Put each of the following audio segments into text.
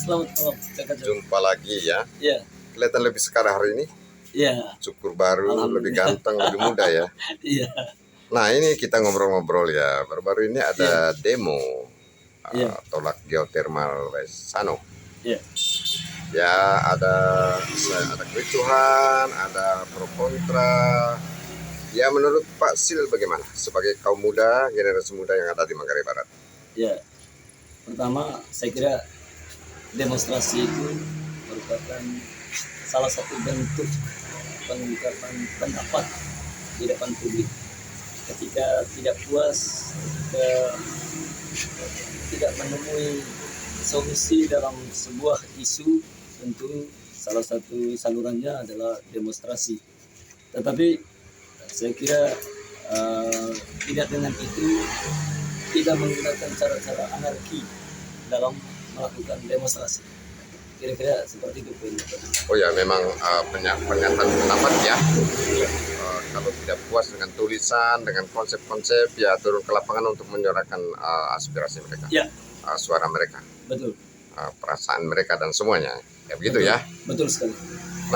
selamat malam. Jumpa lagi ya. Iya. Kelihatan lebih sekarang hari ini. Iya. Cukur baru, lebih ganteng, lebih muda ya. Iya. Nah ini kita ngobrol-ngobrol ya. Baru-baru ini ada demo tolak geothermal Sano. Iya. Ya ada kericuhan, ada pro kontra. Ya menurut Pak Sil bagaimana sebagai kaum muda, generasi muda yang ada di Manggarai Barat? Ya, pertama saya kira demonstrasi itu merupakan salah satu bentuk pengungkapan pendapat di depan publik. Ketika tidak puas, ketika tidak menemui solusi dalam sebuah isu, tentu salah satu salurannya adalah demonstrasi. Tetapi saya kira tidak dengan itu, tidak menggunakan cara-cara anarki dalam melakukan demonstrasi. Kira-kira seperti itu. Oh ya, memang pernyataan pendapat ya. Kalau tidak puas dengan tulisan, dengan konsep-konsep, ya turun ke lapangan untuk menyuarakan aspirasi mereka, ya. Suara mereka, Betul. Perasaan mereka dan semuanya. Ya begitu. Betul. Ya. Betul sekali.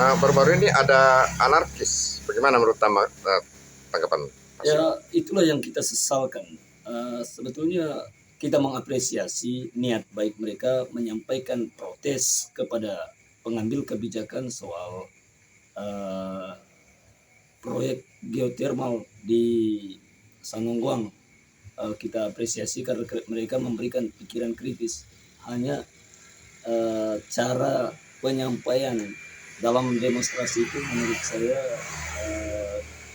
Nah, baru-baru ini ada anarkis. Bagaimana menurut tanggapan? Ya, itulah yang kita sesalkan. Sebetulnya kita mengapresiasi niat baik mereka menyampaikan protes kepada pengambil kebijakan soal proyek geothermal di Sanongguang. Kita apresiasi karena mereka memberikan pikiran kritis. Hanya cara penyampaian dalam demonstrasi itu menurut saya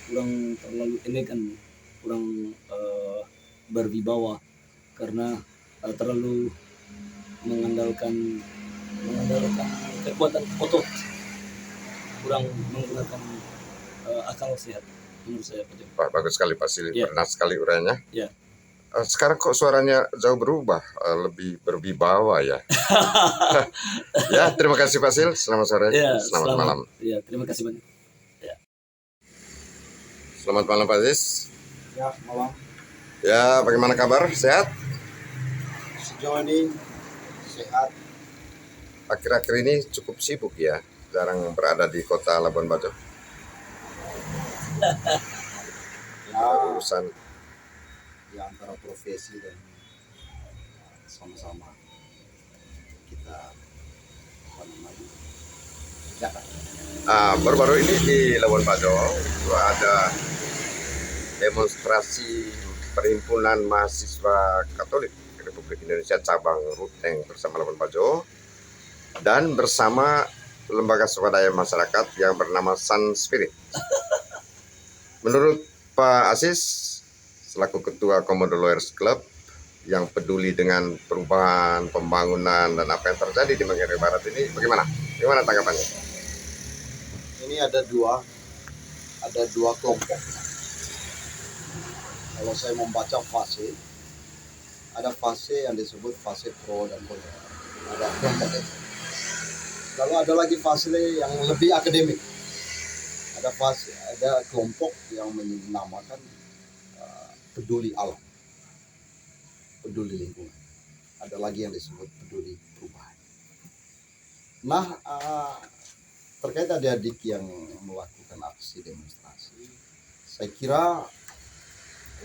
kurang terlalu elegan, kurang berwibawa, karena terlalu mengandalkan kekuatan otot, kurang menggunakan akal sehat menurut saya. Pak, bagus sekali Pak Sil, benar sekali uraiannya. Ya. Sekarang kok suaranya jauh berubah, lebih berwibawa ya. Ya, terima kasih Pak Sil, selamat sore, selamat malam. Ya, terima kasih banyak. Ya. Selamat malam Pak Sis. Ya, malam. Ya, bagaimana kabar? Sehat? Sejauh ini sehat. Akhir-akhir ini cukup sibuk ya, jarang berada di kota Labuan Bajo. Ya, urusan di antara profesi dan sama-sama kita baru-baru ini di Labuan Bajo ada demonstrasi Perhimpunan Mahasiswa Katolik Republik Indonesia cabang Ruteng bersama Labuan Bajo dan bersama lembaga swadaya masyarakat yang bernama Sun Spirit. Menurut Pak Asis selaku Ketua Komodo Lawyers Club yang peduli dengan perubahan, pembangunan, dan apa yang terjadi di Manggarai Barat ini, bagaimana? Bagaimana tanggapannya? Ini ada dua kelompok. Kalau saya membaca fase, ada fase yang disebut fase pro dan kontra. Ada kelompok itu. Lalu ada lagi fase yang lebih akademik. Ada kelompok yang menamakan peduli alam, peduli lingkungan. Ada lagi yang disebut peduli perubahan. Nah, terkait adik-adik yang melakukan aksi demonstrasi, saya kira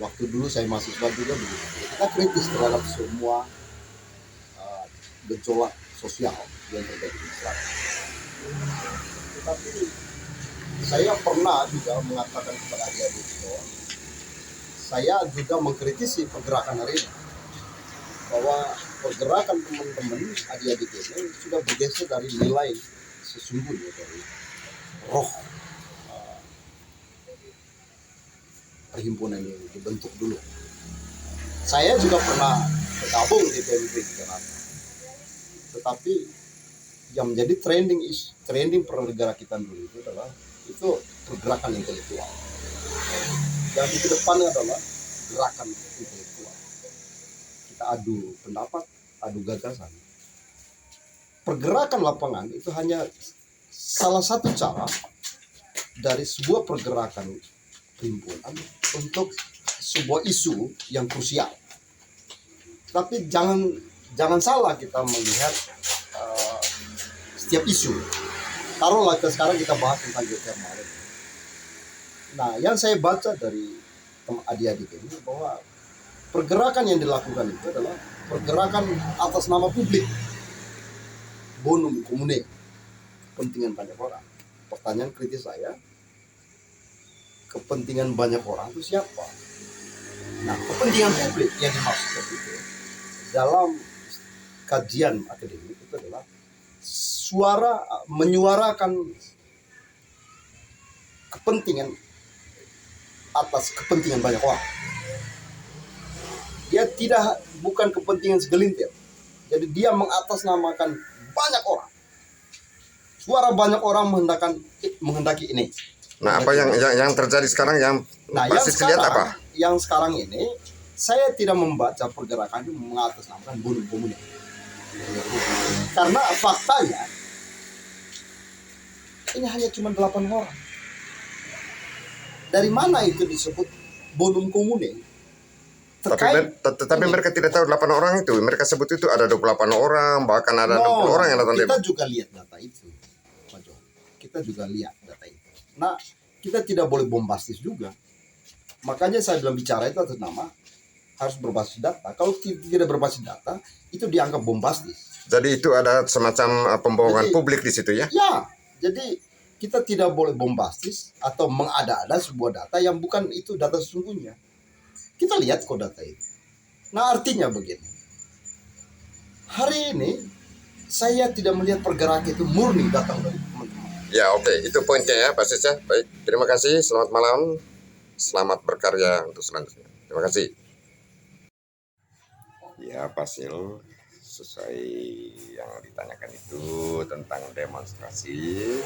waktu dulu saya mahasiswa juga begitu. Kita kritis terhadap semua gejolak sosial yang terjadi di masyarakat. Tetapi saya pernah juga mengatakan kepada adik-adik bahwa saya juga mengkritisi pergerakan hari ini, bahwa pergerakan teman-teman adik-adik ini sudah bergeser dari nilai sesungguhnya, dari roh perhimpunan ini dibentuk dulu. Saya juga pernah bergabung di PMP di Jakarta, tetapi yang menjadi trending pergerakan dulu itu adalah pergerakan intelektual. Yang di depan adalah gerakan intelektual. Kita adu pendapat, adu gagasan. Pergerakan lapangan itu hanya salah satu cara dari sebuah pergerakan perhimpunan untuk sebuah isu yang krusial. Tapi jangan salah kita melihat setiap isu. Taruhlah sekarang kita bahas tentang geothermal. Nah, yang saya baca dari adik-adik ini bahwa pergerakan yang dilakukan itu adalah pergerakan atas nama publik, bonum comune, kepentingan banyak orang. Pertanyaan kritis saya, kepentingan banyak orang itu siapa? Nah, kepentingan publik yang dimaksudkan itu dalam kajian akademik itu adalah menyuarakan kepentingan atas kepentingan banyak orang. Dia bukan kepentingan segelintir. Jadi dia mengatasnamakan banyak orang. Suara banyak orang menghendaki ini. Nah, apa yang terjadi sekarang yang Basis lihat apa? Yang sekarang ini saya tidak membaca pergerakan itu mengatasnamakan bunuh komunis. Karena faktanya ini hanya cuma 8 orang. Dari mana itu disebut bonum komune? Tetapi mereka tidak tahu 8 orang itu. Mereka sebut itu ada 28 orang, bahkan ada 60 orang yang datang. Kita juga lihat data itu, Pak Jo. Kita juga lihat data itu. Nah, kita tidak boleh bombastis juga. Makanya saya bilang bicara itu atas nama harus berbasis data. Kalau tidak berbasis data, itu dianggap bombastis. Jadi itu ada semacam pembohongan publik di situ ya? Ya, jadi kita tidak boleh bombastis atau mengada-ada sebuah data yang bukan itu data sesungguhnya. Kita lihat kok data itu. Nah, artinya begini. Hari ini saya tidak melihat pergerakan itu murni datang dari teman-teman. Ya, oke. Itu poinnya ya, Basis ya. Baik, terima kasih. Selamat malam. Selamat berkarya untuk selanjutnya. Terima kasih. Ya, Basil, sesuai yang ditanyakan itu tentang demonstrasi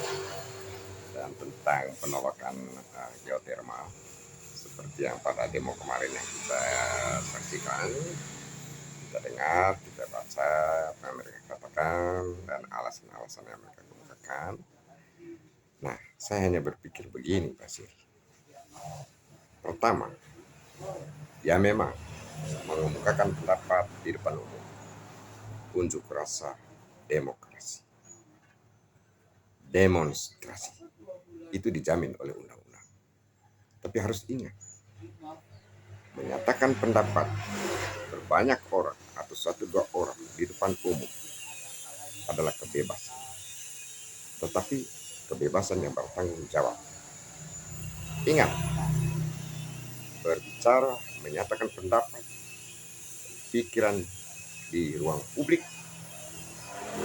dan tentang penolakan geotermal seperti yang pada demo kemarin yang kita saksikan, kita dengar, kita baca apa yang mereka katakan dan alasan-alasan yang mereka kemukakan. Nah, saya hanya berpikir begini, Basil. Pertama, ya memang mengemukakan pendapat di depan umum, unjuk rasa demokrasi, demonstrasi itu dijamin oleh undang-undang. Tapi harus ingat, menyatakan pendapat berbanyak orang atau 1-2 orang di depan umum adalah kebebasan, tetapi kebebasan yang bertanggung jawab. Ingat, berbicara, menyatakan pendapat, pikiran di ruang publik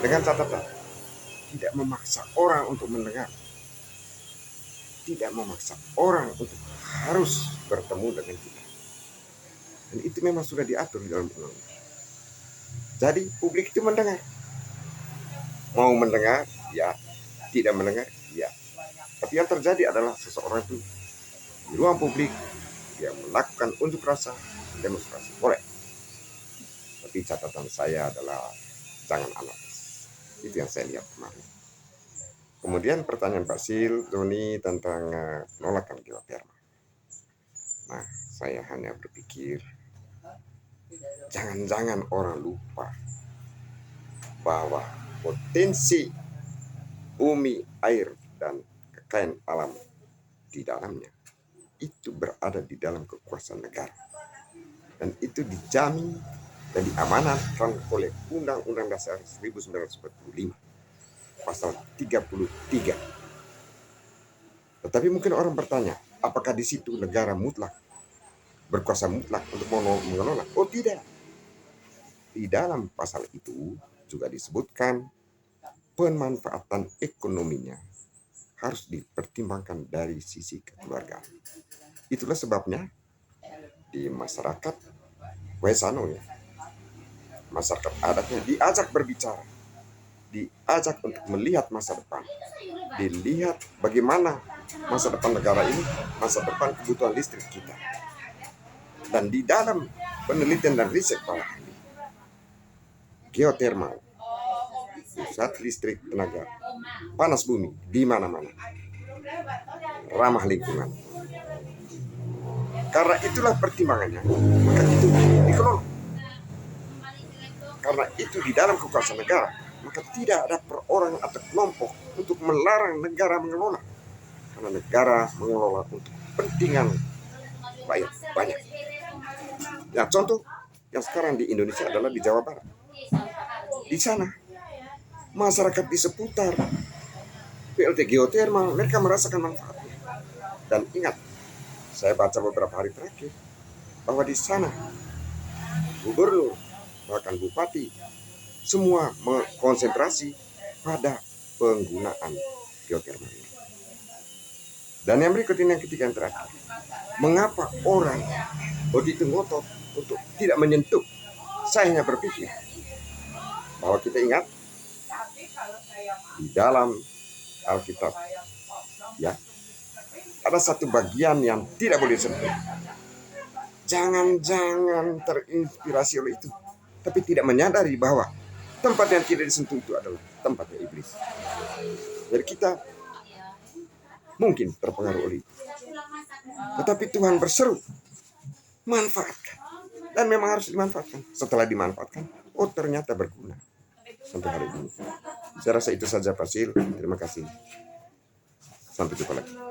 dengan catatan tidak memaksa orang untuk mendengar, tidak memaksa orang untuk harus bertemu dengan kita, dan itu memang sudah diatur di dalam undang-undang. Jadi publik itu mendengar, mau mendengar ya, tidak mendengar ya. Tapi yang terjadi adalah seseorang itu di ruang publik dia melakukan unjuk rasa, demonstrasi, boleh. Tapi catatan saya adalah jangan anarkis. Itu yang saya lihat kemarin. Kemudian pertanyaan Basil, Tony tentang penolakan geotermal. Nah, saya hanya berpikir, jangan-jangan orang lupa bahwa potensi bumi, air, dan kekayaan alam di dalamnya itu berada di dalam kekuasaan negara. Dan itu dijamin dan diamanatkan oleh Undang-Undang Dasar 1945 pasal 33. Tetapi mungkin orang bertanya, apakah di situ negara mutlak berkuasa mutlak untuk mengelola? Oh tidak. Di dalam pasal itu juga disebutkan pemanfaatan ekonominya harus dipertimbangkan dari sisi kekeluargaan. Itulah sebabnya di masyarakat Wesano ya, masyarakat adatnya diajak berbicara, diajak untuk melihat masa depan, dilihat bagaimana masa depan negara ini, masa depan kebutuhan listrik kita. Dan di dalam penelitian dan riset para ahli, geotermal, pusat listrik tenaga panas bumi di mana-mana, ramah lingkungan. Karena itulah pertimbangannya, maka itu dikelola. Karena itu di dalam kekuasaan negara, maka tidak ada perorangan atau kelompok untuk melarang negara mengelola. Karena negara mengelola untuk kepentingan rakyat banyak. Nah, contoh yang sekarang di Indonesia adalah di Jawa Barat. Di sana, masyarakat di seputar PLT geothermal, mereka merasakan manfaatnya. Dan ingat, saya baca beberapa hari terakhir, bahwa di sana, gubernur, bahkan bupati, semua mengkonsentrasi pada penggunaan geothermal ini. Dan yang berikut ini yang ketiga, yang terakhir. Mengapa orang begitu ngotot untuk tidak menyentuh? Saya hanya berpikir bahwa kita ingat di dalam Alkitab, ya, ada satu bagian yang tidak boleh disentuh. Jangan terinspirasi oleh itu, tapi tidak menyadari bahwa tempat yang tidak disentuh itu adalah tempatnya iblis. Jadi kita mungkin terpengaruh oleh itu. Tetapi Tuhan berseru, manfaatkan. Dan memang harus dimanfaatkan. Setelah dimanfaatkan, oh ternyata berguna. Sampai hari ini. Saya rasa itu saja Pak Sil. Terima kasih. Sampai jumpa lagi.